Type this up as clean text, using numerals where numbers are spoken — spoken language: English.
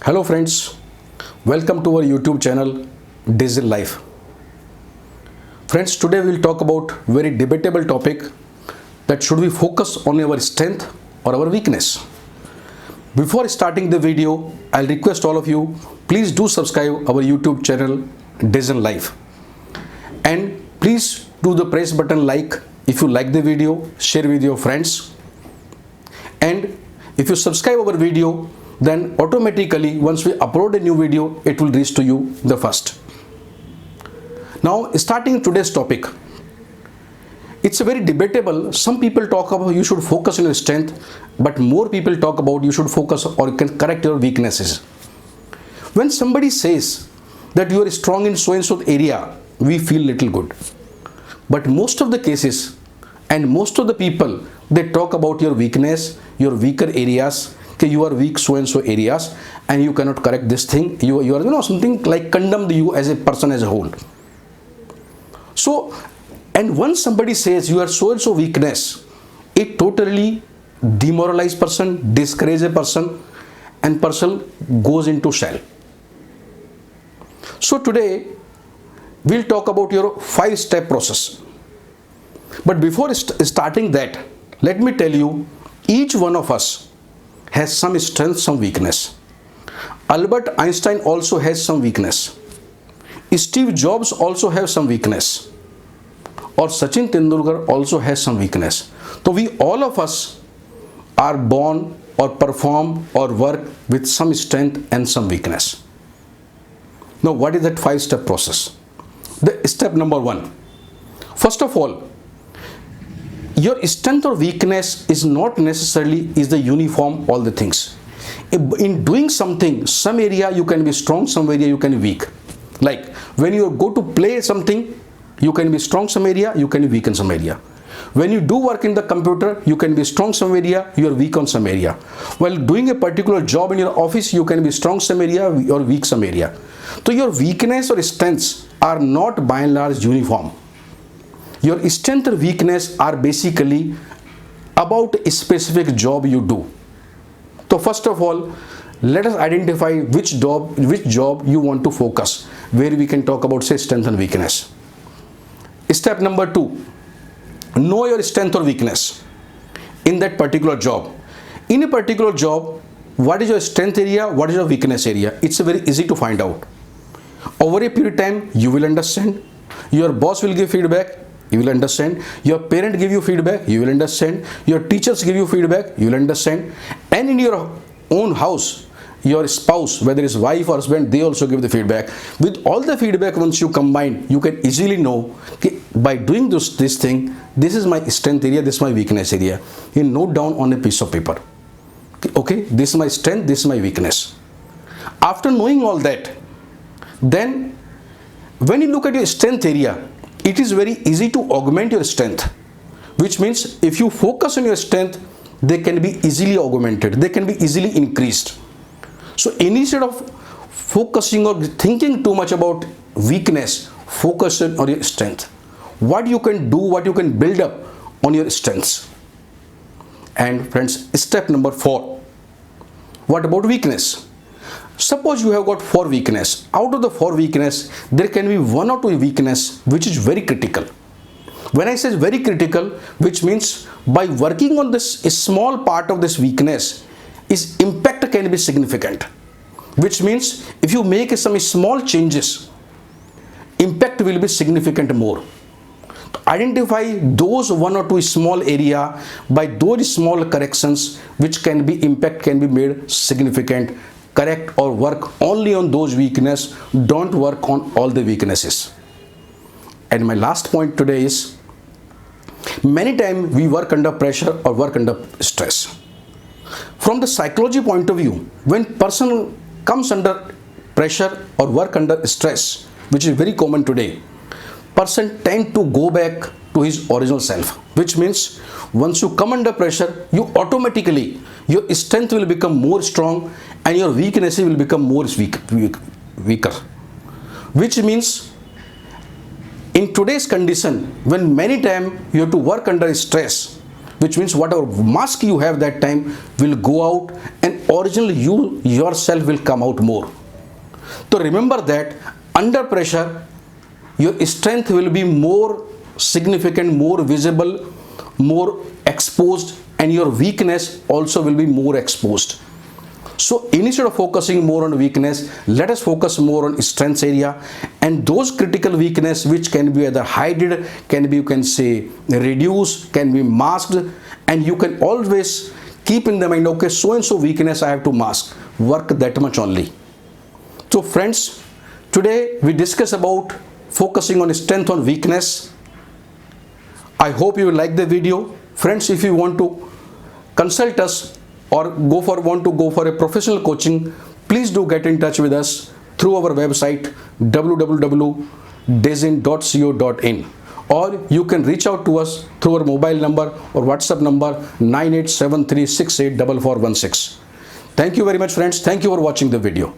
Hello friends, welcome to our YouTube channel Digital Life. Friends, today we will talk about very debatable topic that should we focus on our strength or our weakness. Before starting the video, I'll request all of you, please do subscribe our YouTube channel Digital Life. And please do the press button like if you like the video, share with your friends. And if you subscribe our video, then automatically once we upload a new video, it will reach to you the first. Now starting today's topic, it's a very debatable. Some people talk about you should focus on your strength, but more people talk about you should focus or you can correct your weaknesses. When somebody says that you are strong in so and so area, we feel little good. But most of the cases and most of the people, they talk about your weakness, your weaker areas, that you are weak so and so areas and you cannot correct this thing. You are something like condemn you as a person as a whole. So, and once somebody says you are so and so weakness, it totally demoralize person, discourage a person, and person goes into shell. So today we'll talk about your 5-step process. But before starting that, let me tell you, each one of us has some strength, some weakness. Albert Einstein also has some weakness. Steve Jobs also has some weakness. Or Sachin Tendulkar also has some weakness. So we all of us are born or perform or work with some strength and some weakness. Now what is that 5-step process? The step number 1. First of all, your strength or weakness is not necessarily is the uniform all the things. In doing something, some area you can be strong, some area you can be weak. Like when you go to play something, you can be strong some area, you can be weak in some area. When you do work in the computer, you can be strong some area, you are weak on some area. While doing a particular job in your office, you can be strong some area or weak some area. So your weakness or strengths are not by and large uniform. Your strength or weakness are basically about a specific job you do. So first of all, let us identify which job you want to focus, where we can talk about say strength and weakness. Step number 2, know your strength or weakness in that particular job. In a particular job, what is your strength area, what is your weakness area? It's very easy to find out. Over a period of time, you will understand. Your boss will give feedback, you will understand. Your parent give you feedback, you will understand. Your teachers give you feedback, you will understand. And in your own house, your spouse, whether it's wife or husband, they also give the feedback. With all the feedback, once you combine, you can easily know, okay, by doing this thing, this is my strength area, this is my weakness area. You note down on a piece of paper. Okay, this is my strength, this is my weakness. After knowing all that, then when you look at your strength area, it is very easy to augment your strength, which means if you focus on your strength, they can be easily augmented, they can be easily increased. So instead of focusing or thinking too much about weakness, focus on your strength. What you can do, what you can build up on your strengths. And friends, step number 4. What about weakness? Suppose you have got 4 weakness. Out of the 4 weakness, there can be 1 or 2 weakness which is very critical. When I say very critical, which means by working on this small part of this weakness, its impact can be significant. Which means if you make some small changes, impact will be significant more. Identify those 1 or 2 small area, by those small corrections which can be impact can be made significant. Correct or work only on those weaknesses, don't work on all the weaknesses. And my last point today is, many times we work under pressure or work under stress. From the psychology point of view, when person comes under pressure or work under stress, which is very common today, person tend to go back to his original self, which means once you come under pressure, you automatically, your strength will become more strong and your weaknesses will become more weaker. Which means in today's condition, when many times you have to work under stress, which means whatever mask you have that time will go out and originally you yourself will come out more. So remember that under pressure, your strength will be more significant, more visible, more exposed, and your weakness also will be more exposed. So instead of focusing more on weakness, let us focus more on strengths area, and those critical weakness which can be either hidden, can be, you can say, reduced, can be masked, and you can always keep in the mind, okay, so and so weakness I have to mask. Work that much only. So friends, today we discuss about focusing on strength on weakness. I hope you will like the video. Friends, if you want to consult us or want to go for a professional coaching, please do get in touch with us through our website www.desin.co.in, or you can reach out to us through our mobile number or WhatsApp number 9873684416. Thank you very much, friends. Thank you for watching the video.